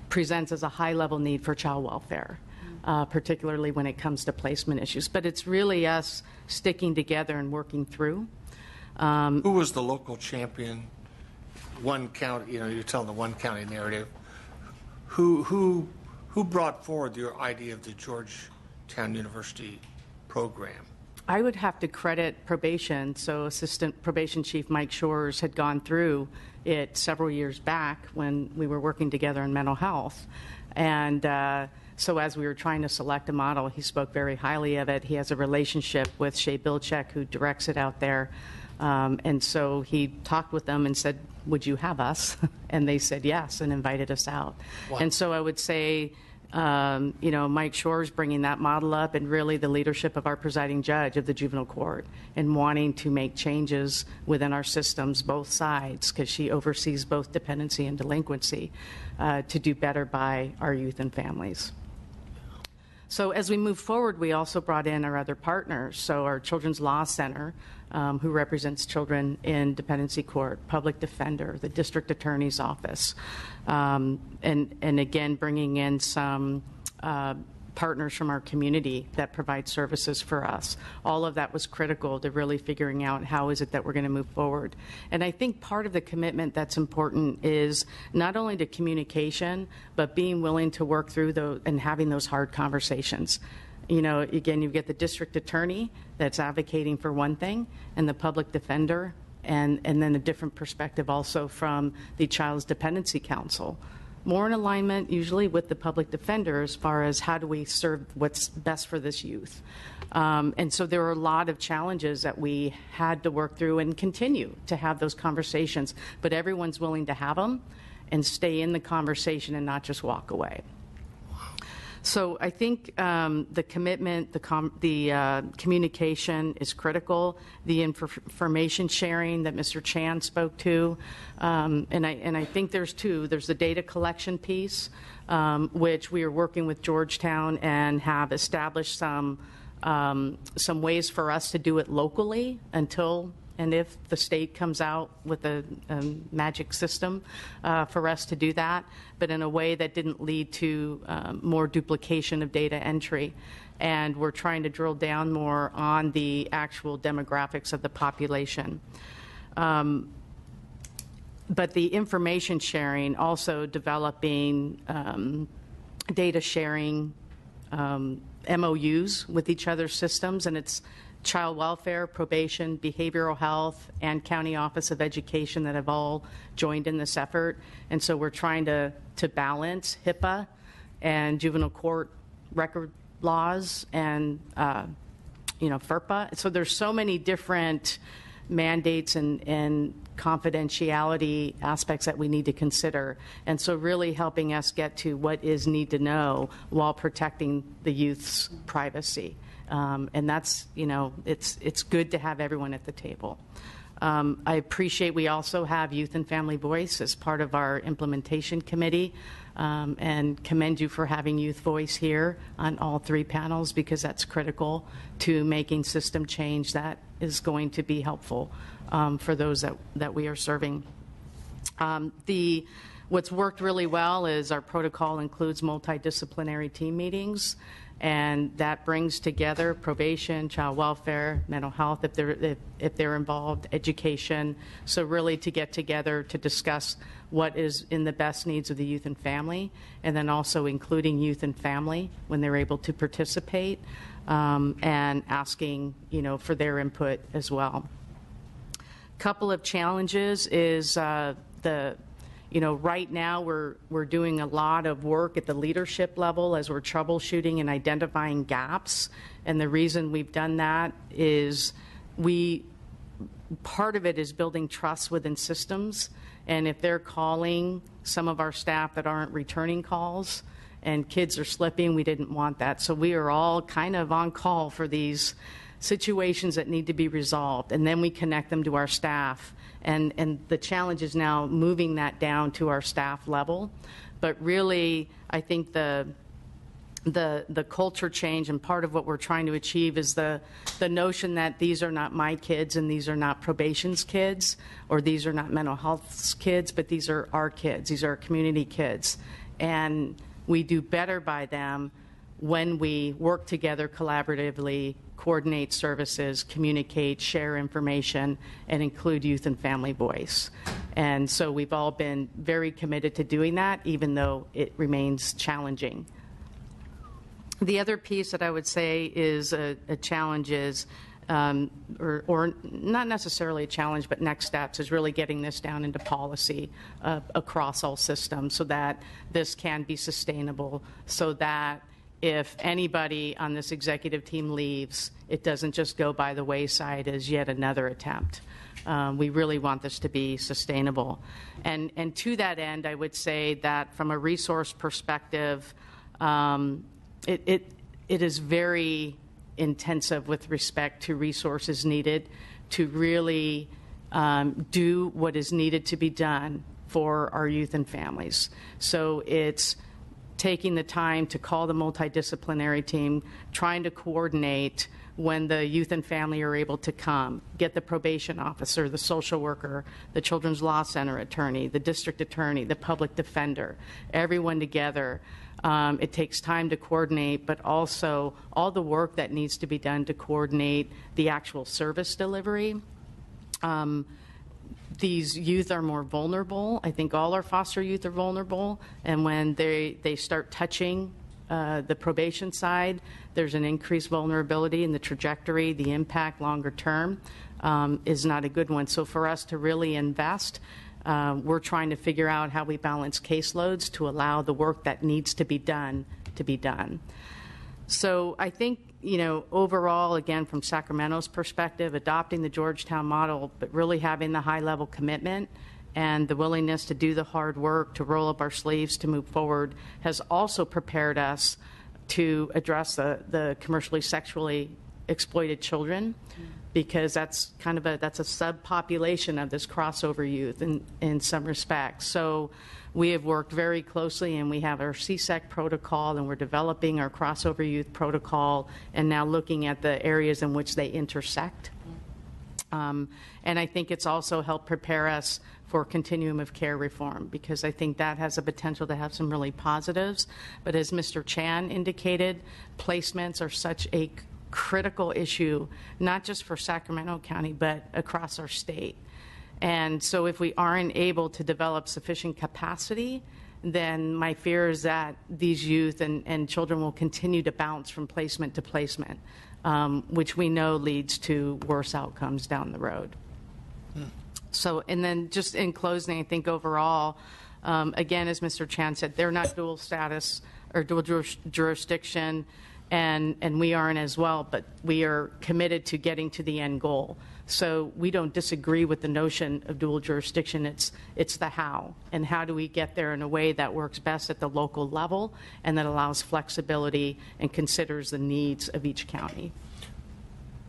presents as a high-level need for child welfare, particularly when it comes to placement issues. But it's really us sticking together and working through. Who was the local champion? One county, you're telling the one county narrative. Who brought forward your idea of the Georgetown University program? I would have to credit probation. So Assistant Probation Chief Mike Shores had gone through it several years back when we were working together in mental health. And so as we were trying to select a model, he spoke very highly of it. He has a relationship with Shea Bilchek, who directs it out there. And so he talked with them and said, would you have us? And they said yes, and invited us out. Wow. And so I would say, Mike Shores bringing that model up, and really the leadership of our presiding judge of the juvenile court, and wanting to make changes within our systems, both sides, because she oversees both dependency and delinquency, to do better by our youth and families. So as we move forward, we also brought in our other partners. So our Children's Law Center, who represents children in dependency court, public defender, the district attorney's office, and again, bringing in some partners from our community that provide services for us. All of that was critical to really figuring out how is it that we're going to move forward. And I think part of the commitment that's important is not only to communication, but being willing to work through those and having those hard conversations. Again, you get the district attorney that's advocating for one thing, and the public defender, and then a different perspective also from the Child's Dependency Council. More in alignment usually with the public defender as far as how do we serve what's best for this youth. And so there are a lot of challenges that we had to work through and continue to have those conversations, but everyone's willing to have them and stay in the conversation and not just walk away. So I think the commitment, the communication is critical. The information sharing that Mr. Chan spoke to, and I think there's two. There's the data collection piece, which we are working with Georgetown and have established some ways for us to do it locally until and if the state comes out with a magic system for us to do that, but in a way that didn't lead to more duplication of data entry. And we're trying to drill down more on the actual demographics of the population. But the information sharing, also developing data sharing MOUs with each other's systems, and it's child welfare, probation, behavioral health, and County Office of Education that have all joined in this effort. And so we're trying to balance HIPAA and juvenile court record laws and FERPA. So there's so many different mandates and confidentiality aspects that we need to consider. And so really helping us get to what is need to know while protecting the youth's privacy. And that's, it's good to have everyone at the table. I appreciate we also have Youth and Family Voice as part of our implementation committee, and commend you for having Youth Voice here on all three panels, because that's critical to making system change that is going to be helpful for those that we are serving. What's worked really well is our protocol includes multidisciplinary team meetings, and that brings together probation, child welfare, mental health if they're involved, education. So really to get together to discuss what is in the best needs of the youth and family, and then also including youth and family when they're able to participate, and asking for their input as well. Couple of challenges is right now we're doing a lot of work at the leadership level as we're troubleshooting and identifying gaps. And the reason we've done that is part of it is building trust within systems. And if they're calling some of our staff that aren't returning calls and kids are slipping, we didn't want that. So we are all kind of on call for these situations that need to be resolved, and then we connect them to our staff. And the challenge is now moving that down to our staff level. But really, I think the the culture change, and part of what we're trying to achieve is the notion that these are not my kids and these are not probation's kids, or these are not mental health's kids, but these are our kids. These are our community kids. And we do better by them when we work together collaboratively, coordinate services, communicate, share information, and include youth and family voice. And so we've all been very committed to doing that, even though it remains challenging. The other piece that I would say is a challenge is, or not necessarily a challenge, but next steps is really getting this down into policy across all systems so that this can be sustainable, so that if anybody on this executive team leaves, it doesn't just go by the wayside as yet another attempt. We really want this to be sustainable. And to that end, I would say that from a resource perspective, it is very intensive with respect to resources needed to really do what is needed to be done for our youth and families. So it's taking the time to call the multidisciplinary team, trying to coordinate when the youth and family are able to come, get the probation officer, the social worker, the children's law center attorney, the district attorney, the public defender, everyone together. It takes time to coordinate, but also all the work that needs to be done to coordinate the actual service delivery. These youth are more vulnerable. I think all our foster youth are vulnerable, and when they start touching the probation side, there's an increased vulnerability, and the trajectory, the impact longer term is not a good one. So for us to really invest, we're trying to figure out how we balance caseloads to allow the work that needs to be done to be done. So I think, overall, again, from Sacramento's perspective, adopting the Georgetown model, but really having the high-level commitment and the willingness to do the hard work, to roll up our sleeves, to move forward, has also prepared us to address the commercially sexually exploited children, because that's kind of that's a subpopulation of this crossover youth in some respects. So we have worked very closely, and we have our CSEC protocol, and we're developing our crossover youth protocol, and now looking at the areas in which they intersect. And I think it's also helped prepare us for continuum of care reform, because I think that has a potential to have some really positives. But as Mr. Chan indicated, placements are such a critical issue, not just for Sacramento County, but across our state. And so if we aren't able to develop sufficient capacity, then my fear is that these youth and children will continue to bounce from placement to placement, which we know leads to worse outcomes down the road. So, and then just in closing, I think overall, again, as Mr. Chan said, they're not dual status or dual jurisdiction, and we aren't as well, but we are committed to getting to the end goal. So we don't disagree with the notion of dual jurisdiction. It's the how, and how do we get there in a way that works best at the local level and that allows flexibility and considers the needs of each county.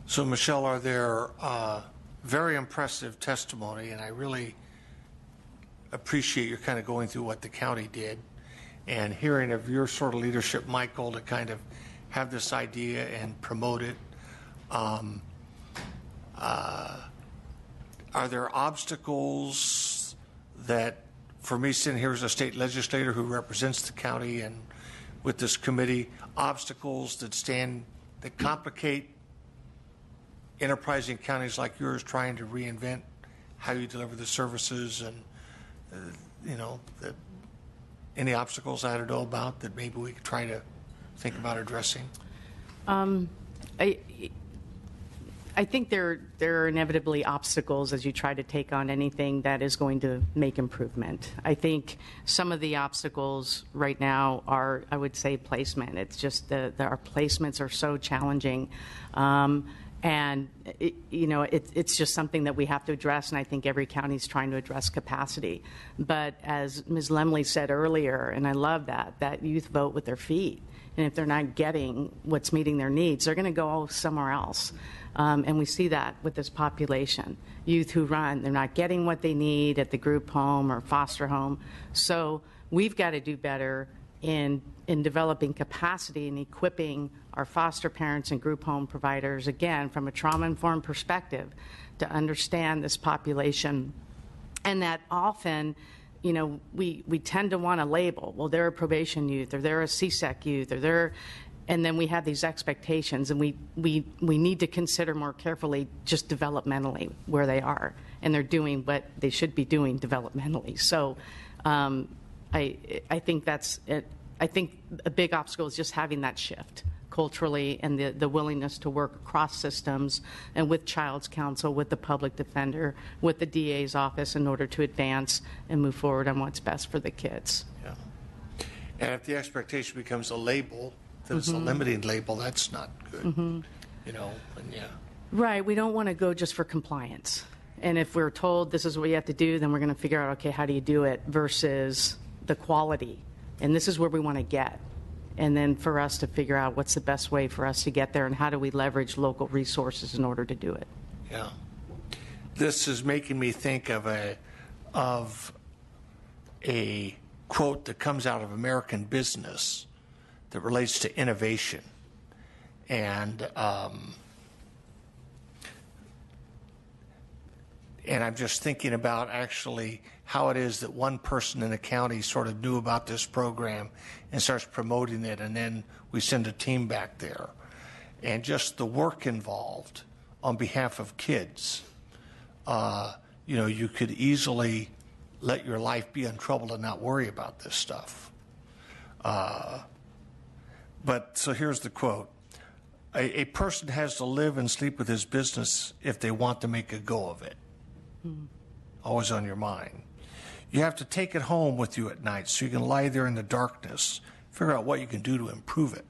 So, Michelle, are there very impressive testimony, and I really appreciate your kind of going through what the county did and hearing of your sort of leadership, Michael, to kind of have this idea and promote it. Are there obstacles that, for me sitting here as a state legislator who represents the county and with this committee, obstacles that complicate enterprising counties like yours trying to reinvent how you deliver the services, and any obstacles I don't know about that maybe we could try to think about addressing? I think there are inevitably obstacles as you try to take on anything that is going to make improvement. I think some of the obstacles right now are, I would say, placement. It's just our placements are so challenging. And it's just something that we have to address, and I think every county is trying to address capacity. But as Ms. Lemley said earlier, and I love that youth vote with their feet. And if they're not getting what's meeting their needs, they're going to go somewhere else. And we see that with this population. Youth who run, they're not getting what they need at the group home or foster home. So we've got to do better in developing capacity and equipping our foster parents and group home providers, again, from a trauma-informed perspective, to understand this population. And that often, you know, we tend to want to label, well, they're a probation youth, or they're a CSEC youth, or they're, and then we have these expectations, and we need to consider more carefully just developmentally where they are, and they're doing what they should be doing developmentally. So I think that's it. I think a big obstacle is just having that shift culturally, and the willingness to work across systems and with Child's Counsel, with the public defender, with the DA's office in order to advance and move forward on what's best for the kids. Yeah. And if the expectation becomes a label, that it's a limiting label, that's not good. You know, and yeah. Right. We don't want to go just for compliance. And if we're told this is what you have to do, then we're going to figure out, okay, how do you do it versus the quality. And this is where we want to get. And then for us to figure out what's the best way for us to get there, and how do we leverage local resources in order to do it. Yeah. This is making me think of a quote that comes out of American business that relates to innovation. And I'm just thinking about actually how it is that one person in a county sort of knew about this program and starts promoting it, and then we send a team back there. And just the work involved on behalf of kids. You know, you could easily let your life be untroubled and not worry about this stuff. But so here's the quote. A person has to live and sleep with his business if they want to make a go of it. Always on your mind. You have to take it home with you at night so you can lie there in the darkness, figure out what you can do to improve it.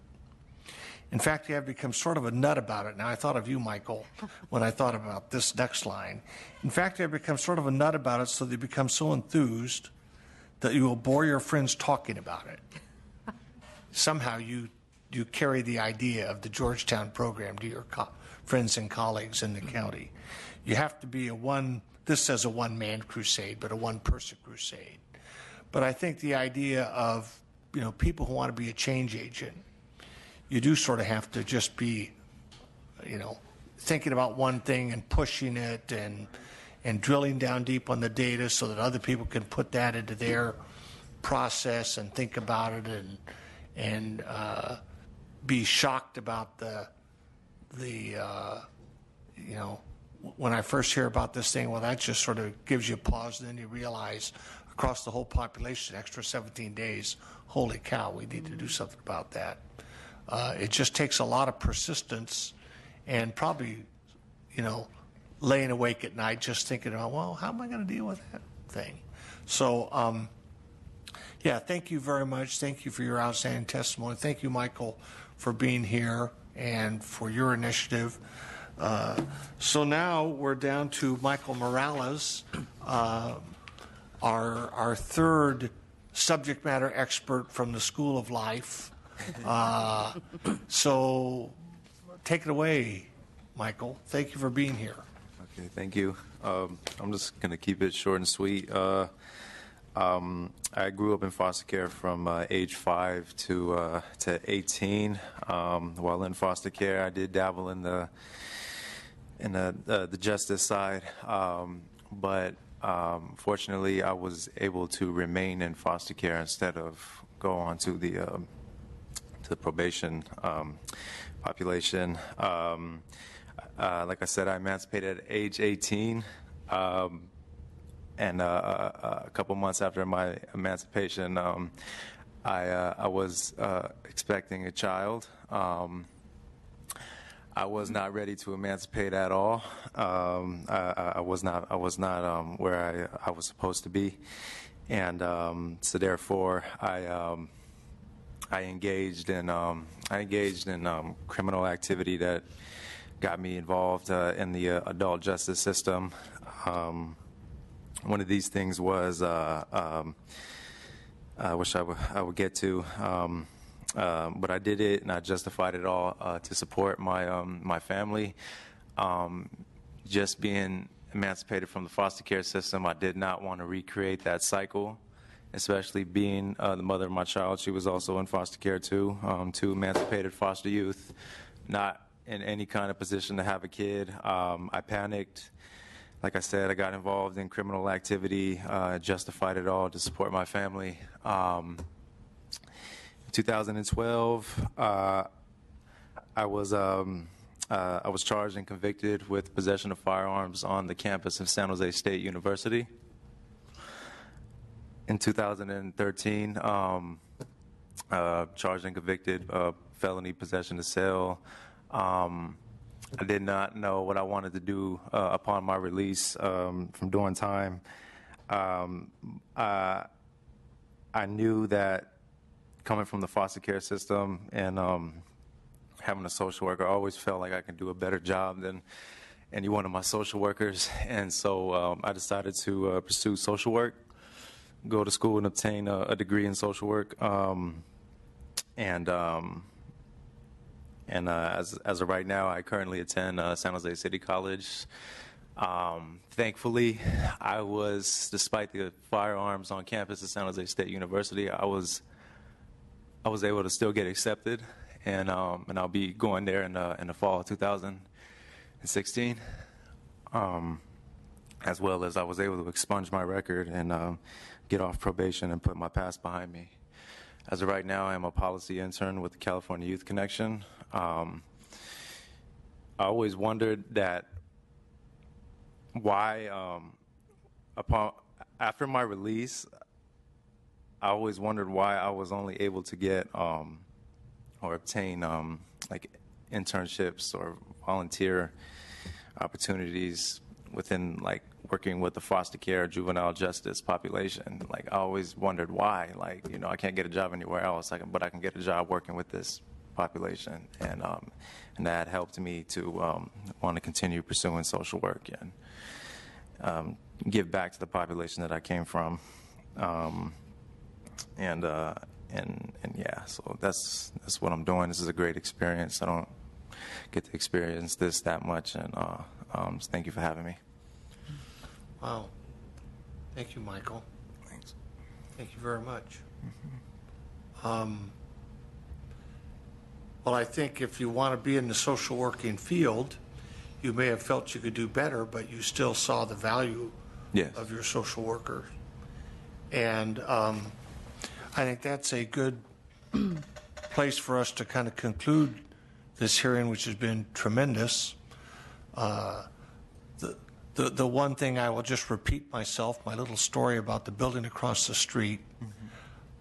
In fact, you have become sort of a nut about it. Now, I thought of you, Michael, when I thought about this next line. In fact, you have become sort of a nut about it, so they become so enthused that you will bore your friends talking about it. Somehow you carry the idea of the Georgetown program to your friends and colleagues in the county. You have to be this says a one-man crusade, but a one-person crusade. But I think the idea of, you know, people who want to be a change agent, you do sort of have to just be, you know, thinking about one thing and pushing it and drilling down deep on the data so that other people can put that into their process and think about it and be shocked about the you know, when I first hear about this thing, well, that just sort of gives you a pause, and then you realize across the whole population, extra 17 days, holy cow, we need to do something about that. It just takes a lot of persistence and probably, you know, laying awake at night just thinking about, well, how am I going to deal with that thing? So, yeah, thank you very much. Thank you for your outstanding testimony. Thank you, Michael, for being here and for your initiative. So now we're down to Michael Morales, our third subject matter expert from the School of Life. So take it away, Michael. Thank you for being here. Okay, thank you. I'm just going to keep it short and sweet. I grew up in foster care from age 5 to 18. While in foster care, I did dabble in the justice side, but fortunately, I was able to remain in foster care instead of go on to the probation population. Like I said, I emancipated at age 18. And a couple months after my emancipation, I was expecting a child. I was not ready to emancipate at all. I was not where I was supposed to be, and so therefore I engaged in criminal activity that got me involved in the adult justice system. One of these things was, I wish I would get to, but I did it and I justified it all to support my family. Just being emancipated from the foster care system, I did not want to recreate that cycle especially being the mother of my child. She was also in foster care too, two emancipated foster youth, not in any kind of position to have a kid. I panicked. Like I said, I got involved in criminal activity, justified it all to support my family. In 2012, I was charged and convicted with possession of firearms on the campus of San Jose State University. In 2013, charged and convicted of felony possession to sell. I did not know what I wanted to do upon my release from doing time. I knew that coming from the foster care system and having a social worker, I always felt like I could do a better job than any one of my social workers. And so I decided to pursue social work, go to school and obtain a degree in social work. As of right now, I currently attend San Jose City College. Thankfully, despite the firearms on campus at San Jose State University, I was able to still get accepted, and I'll be going there in the fall of 2016. As well as I was able to expunge my record and get off probation and put my past behind me. As of right now, I am a policy intern with the California Youth Connection. I always wondered that why, after my release, I always wondered why I was only able to get or obtain like internships or volunteer opportunities within like working with the foster care juvenile justice population. Like I always wondered why, like, you know, I can't get a job anywhere else, but I can get a job working with this population. And that helped me to want to continue pursuing social work and give back to the population that I came from. And yeah, so that's what I'm doing. This is a great experience. I don't get to experience this that much, and so thank you for having me. Wow. Thank you, Michael. Thanks. Thank you very much. Well, I think if you want to be in the social working field, you may have felt you could do better, but you still saw the value Yes. of your social worker. And I think that's a good place for us to kind of conclude this hearing, which has been tremendous. The one thing I will just repeat myself, my little story about the building across the street.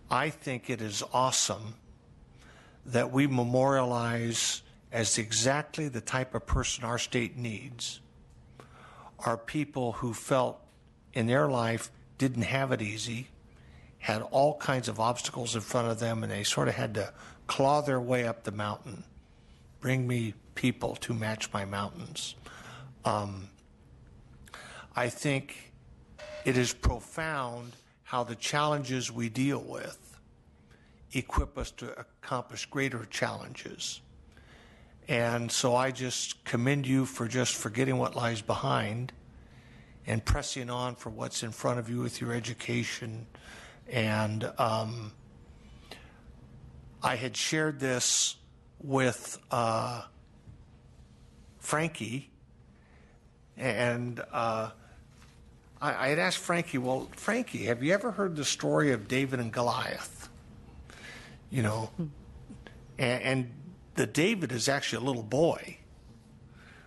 I think it is awesome that we memorialize as exactly the type of person our state needs are people who felt in their life didn't have it easy, had all kinds of obstacles in front of them, and they sort of had to claw their way up the mountain. Bring me people to match my mountains. I think it is profound how the challenges we deal with equip us to accomplish greater challenges. And so I just commend you for just forgetting what lies behind and pressing on for what's in front of you with your education. And I had shared this with Frankie, and I had asked Frankie, well, Frankie, have you ever heard the story of David and Goliath? You know, and the David is actually a little boy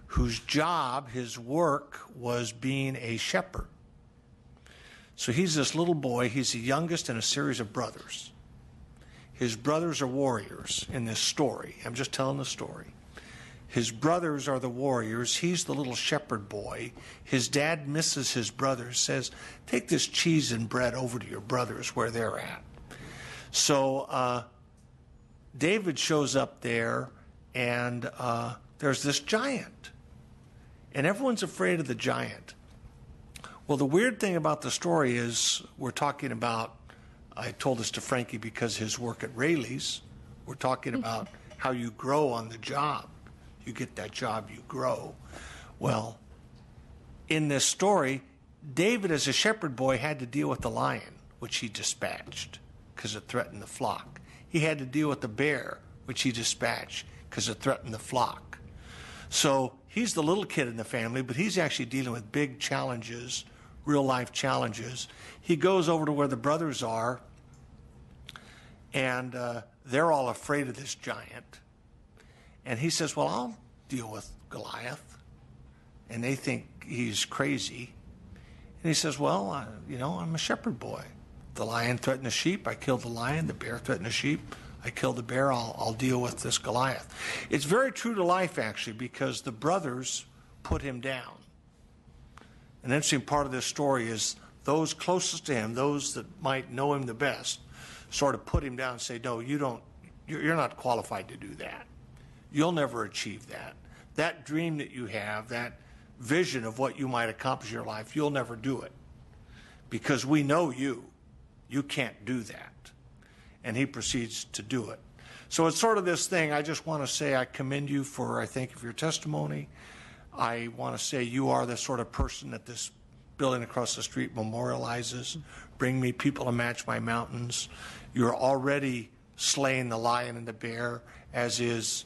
whose job, his work, was being a shepherd. So he's this little boy. He's the youngest in a series of brothers. His brothers are warriors in this story. I'm just telling the story. His brothers are the warriors. He's the little shepherd boy. His dad misses his brothers, says, take this cheese and bread over to your brothers where they're at. So David shows up there, and there's this giant. And everyone's afraid of the giant. Well, the weird thing about the story is we're talking about, I told this to Frankie because his work at Rayleigh's, we're talking about how you grow on the job. You get that job, you grow. Well, in this story, David as a shepherd boy had to deal with the lion. which he dispatched because it threatened the flock. He had to deal with the bear, which he dispatched because it threatened the flock. So he's the little kid in the family, but he's actually dealing with big challenges, real life challenges. He goes over to where the brothers are, and they're all afraid of this giant. And he says, well, I'll deal with Goliath. And they think he's crazy. And he says, well, I'm a shepherd boy. The lion threatened the sheep. I killed the lion. The bear threatened the sheep. I killed the bear. I'll deal with this Goliath. It's very true to life, actually, because the brothers put him down. An interesting part of this story is those closest to him, those that might know him the best, sort of put him down and say, no, you're not qualified to do that. You'll never achieve that. That dream that you have, that vision of what you might accomplish in your life, you'll never do it. Because we know you. You can't do that. And he proceeds to do it. So it's sort of this thing. I just want to say I commend you for, I thank you for your testimony. I want to say you are the sort of person that this building across the street memorializes. Bring me people to match my mountains. You're already slaying the lion and the bear, as is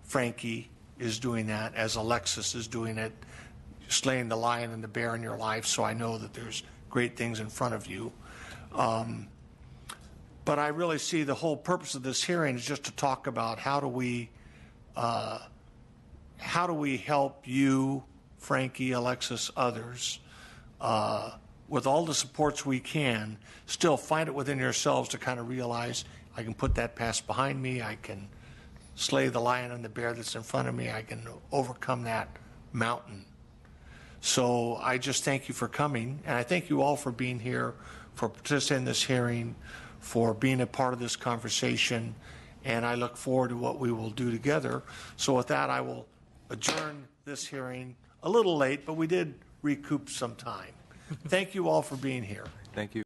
Frankie is doing that, as Alexis is doing it, slaying the lion and the bear in your life. So I know that there's great things in front of you. But I really see the whole purpose of this hearing is just to talk about how do we help you, Frankie, Alexis, others, with all the supports we can, still find it within yourselves to kind of realize I can put that past behind me, I can slay the lion and the bear that's in front of me, I can overcome that mountain. So I just thank you for coming, and I thank you all for being here, for participating in this hearing, for being a part of this conversation, and I look forward to what we will do together. So with that, I will adjourn this hearing a little late, but we did recoup some time. Thank you all for being here. Thank you.